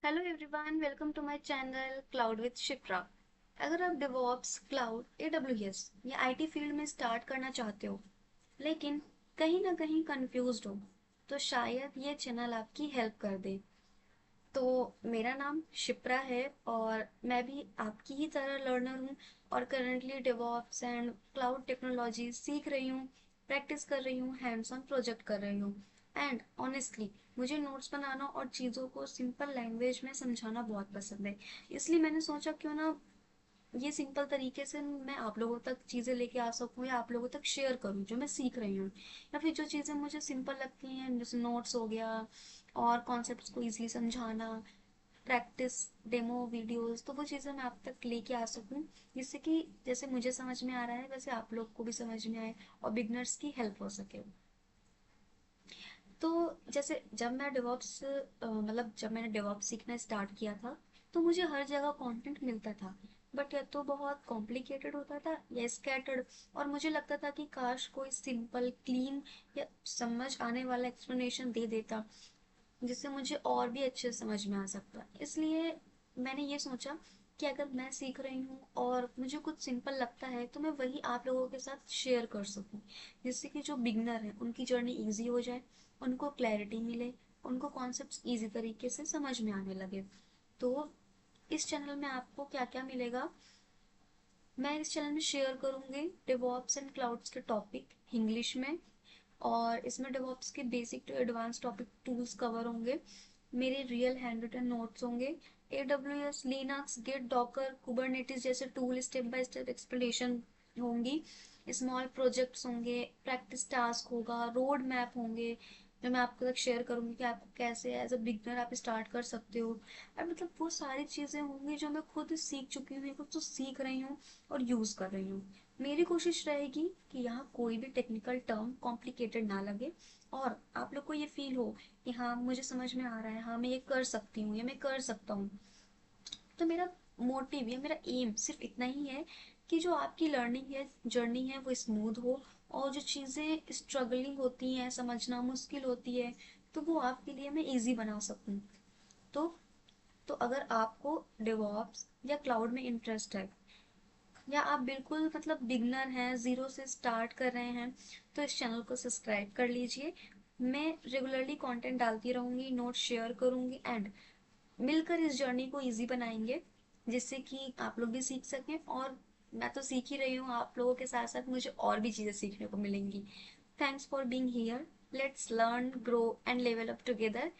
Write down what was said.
Hello everyone, welcome to my channel cloud with Shipra. अगर आप DevOps, cloud, AWS या IT field में start करना चाहते हो लेकिन कहीं ना कहीं कंफ्यूज्ड हो, तो शायद ये चैनल आपकी हेल्प कर दे। तो मेरा नाम शिप्रा है और मैं भी आपकी ही तरह लर्नर हूँ और currently DevOps and cloud technology सीख रही हूँ, प्रैक्टिस कर रही हूँ, हैंड्स ऑन प्रोजेक्ट कर रही हूँ। एंड ऑनेस्टली मुझे नोट्स बनाना और चीज़ों को सिंपल लैंग्वेज में समझाना बहुत पसंद है। इसलिए मैंने सोचा क्यों ना ये सिंपल तरीके से मैं आप लोगों तक चीज़ें लेके आ सकूँ या आप लोगों तक शेयर करूँ जो मैं सीख रही हूँ, या फिर जो चीज़ें मुझे सिंपल लगती हैं जैसे नोट्स हो गया और कॉन्सेप्ट्स को इजीली समझाना, प्रैक्टिस, डेमो वीडियोस, तो वो चीज़ें मैं आप तक लेके आ सकूँ जिससे कि जैसे मुझे समझ में आ रहा है वैसे आप लोग को भी समझ में आए और बिगनर्स की हेल्प हो सके। तो जैसे जब मैं डेवऑप्स मतलब जब मैंने डेवऑप्स सीखना स्टार्ट किया था तो मुझे हर जगह कंटेंट मिलता था, बट या तो बहुत कॉम्प्लिकेटेड होता था या स्कैटर्ड, और मुझे लगता था कि काश कोई सिंपल, क्लीन या समझ आने वाला एक्सप्लेनेशन दे देता जिससे मुझे और भी अच्छे से समझ में आ सकता। इसलिए मैंने ये सोचा कि अगर मैं सीख रही हूँ और मुझे कुछ सिंपल लगता है तो मैं वही आप लोगों के साथ शेयर कर सकूँ, जिससे कि जो बिगनर है उनकी जर्नी इजी हो जाए, उनको क्लैरिटी मिले, उनको कॉन्सेप्ट्स इजी तरीके से समझ में आने लगे। तो इस चैनल में आपको क्या क्या मिलेगा, मैं इस चैनल में शेयर करूंगी डेवऑप्स एंड क्लाउड्स के टॉपिक इंग्लिश में, और इसमें डेवऑप्स के basic to advance topic tools cover होंगे, मेरे रियल हैंड रिटन नोट्स होंगे, AWS, Linux, Git, Docker, Kubernetes जैसे tool step by step explanation होंगी, स्मॉल प्रोजेक्ट्स होंगे, प्रैक्टिस टास्क होगा, रोड मैप होंगे जो मैं आपके साथ शेयर करूंगी कि आपको कैसे एज अ बिगनर आप स्टार्ट कर सकते हो। और मतलब वो सारी चीज़ें होंगी जो मैं खुद सीख चुकी हूँ, खुद तो सीख रही हूँ और यूज़ कर रही हूँ। मेरी कोशिश रहेगी कि यहाँ कोई भी टेक्निकल टर्म कॉम्प्लिकेटेड ना लगे और आप लोग को ये फील हो कि हाँ मुझे समझ में आ रहा है, हाँ मैं ये कर सकती हूँ या मैं कर सकता हूँ। तो मेरा मोटिव या मेरा एम सिर्फ इतना ही है कि जो आपकी लर्निंग है, जर्नी है, वो स्मूथ हो, और जो चीज़ें स्ट्रगलिंग होती हैं, समझना मुश्किल होती है, तो वो आपके लिए मैं इजी बना सकूँ। तो तो अगर आपको डेवऑप्स या क्लाउड में इंटरेस्ट है या आप बिल्कुल मतलब बिगनर हैं, ज़ीरो से स्टार्ट कर रहे हैं, तो इस चैनल को सब्सक्राइब कर लीजिए। मैं रेगुलरली कंटेंट डालती रहूँगी, नोट्स शेयर करूँगी एंड मिलकर इस जर्नी को इजी बनाएंगे जिससे कि आप लोग भी सीख सकें, और मैं तो सीख ही रही हूँ, आप लोगों के साथ साथ मुझे और भी चीज़ें सीखने को मिलेंगी। Thanks for being here, let's learn, grow and level up together.